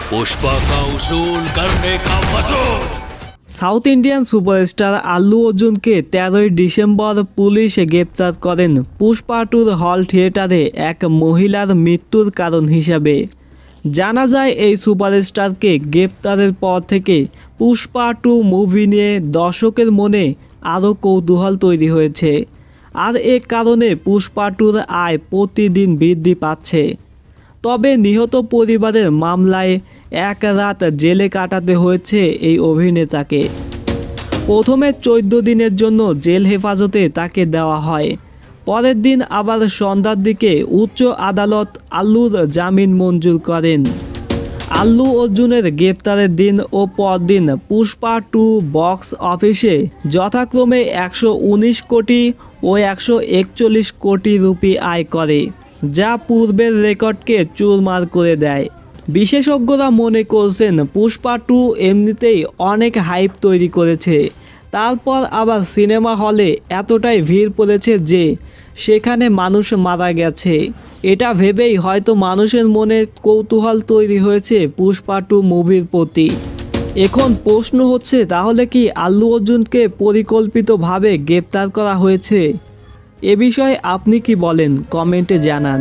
पुष्पा का उसूल करने का वसूल। সাউথ ইন্ডিয়ান সুপারস্টার আল্লু অর্জুনকে 13ই ডিসেম্বর পুলিশ গ্রেপ্তার করেন পুষ্পা টুর হল থিয়েটারে এক মহিলার মৃত্যুর কারণ হিসাবে। জানা যায় এই সুপারস্টারকে গ্রেপ্তারের পর থেকে পুষ্পা টু মুভি নিয়ে দর্শকের মনে আরও কৌতূহল তৈরি হয়েছে। আর এ কারণে পুষ্পা টুর আয় প্রতিদিন বৃদ্ধি পাচ্ছে। তবে নিহত পরিবারের মামলায় এক রাত জেলে কাটাতে হয়েছে এই অভিনেতাকে। প্রথমে 14 দিনের জন্য জেল হেফাজতে তাকে দেওয়া হয়। পরের দিন আবার সন্ধ্যার দিকে উচ্চ আদালত আল্লুর জামিন মঞ্জুর করেন। আল্লু অর্জুনের গ্রেপ্তারের দিন ও পরদিন পুষ্পা টু বক্স অফিসে যথাক্রমে 119 কোটি ও 141 কোটি রুপি আয় করে, যা পূর্বের রেকর্ডকে চুরমার করে দেয়। বিশেষজ্ঞরা মনে করছেন পুষ্পা টু এমনিতেই অনেক হাইপ তৈরি করেছে, তারপর আবার সিনেমা হলে এতটাই ভিড় পড়েছে যে সেখানে মানুষ মারা গেছে। এটা ভেবেই হয়তো মানুষের মনে কৌতূহল তৈরি হয়েছে পুষ্পা টু মুভির প্রতি। এখন প্রশ্ন হচ্ছে, তাহলে কি আল্লু অর্জুনকে পরিকল্পিতভাবে গ্রেপ্তার করা হয়েছে? এ বিষয়ে আপনি কি বলেন, কমেন্টে জানান।